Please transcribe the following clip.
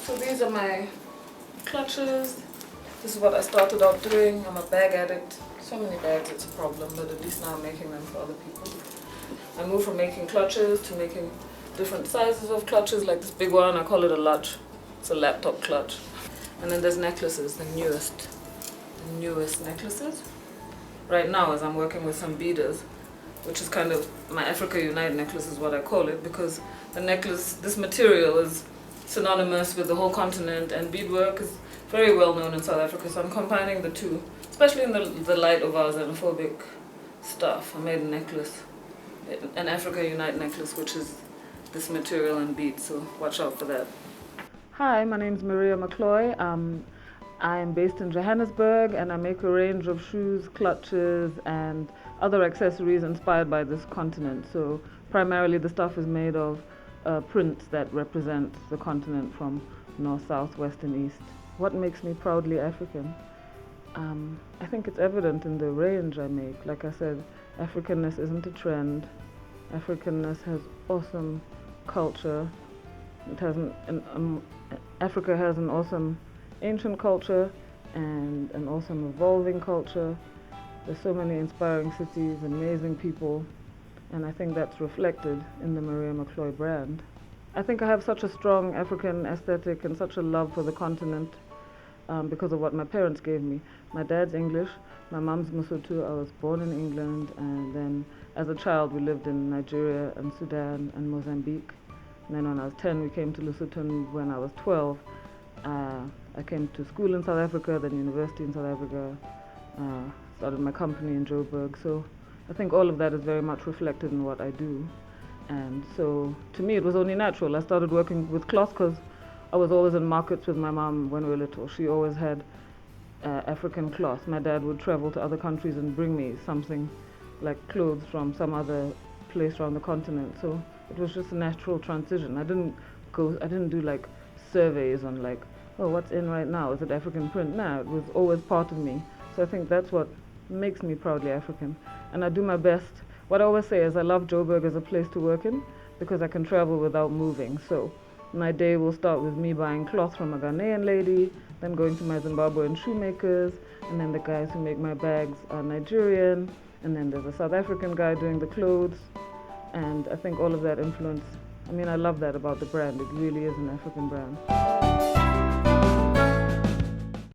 So these are my clutches. This is what I started out doing. I'm a bag addict. So many bags, it's a problem, but at least now I'm making them for other people. I moved from making clutches to making different sizes of clutches, like this big one, I call it a lutch. It's a laptop clutch. And then there's necklaces, the newest necklaces. Right now, as I'm working with some beaders, which is kind of my Africa Unite necklace is what I call it, because the necklace, this material is synonymous with the whole continent, and beadwork is very well known in South Africa, so I'm combining the two, especially in the light of our xenophobic stuff. I made a necklace, an Africa Unite necklace, which is this material and beads, so watch out for that. Hi, my name is Maria McCloy. I am based in Johannesburg, and I make a range of shoes, clutches, and other accessories inspired by this continent. So primarily the stuff is made of prints that represent the continent from north, south, west, and east. What makes me proudly African? I think it's evident in the range I make. Like I said, Africanness isn't a trend. Africanness has awesome culture. It has Africa has an awesome ancient culture and an awesome evolving culture. There's so many inspiring cities, amazing people, and I think that's reflected in the Maria McCloy brand. I think I have such a strong African aesthetic and such a love for the continent because of what my parents gave me. My dad's English, my mom's Mosotho. I was born in England, and then as a child we lived in Nigeria and Sudan and Mozambique. And then when I was 10 we came to Lesotho, and when I was 12 I came to school in South Africa, then university in South Africa, started my company in Joburg. So I think all of that is very much reflected in what I do. And so to me it was only natural. I started working with cloth because I was always in markets with my mom when we were little. She always had African cloth. My dad would travel to other countries and bring me something like clothes from some other place around the continent. So it was just a natural transition. I didn't do like surveys on like, oh, what's in right now? Is it African print? No, it was always part of me. So I think that's what makes me proudly African. And I do my best. What I always say is I love Joburg as a place to work in because I can travel without moving. So my day will start with me buying cloth from a Ghanaian lady, then going to my Zimbabwean shoemakers, and then the guys who make my bags are Nigerian, and then there's a South African guy doing the clothes. And I think all of that influence, I mean, I love that about the brand. It really is an African brand.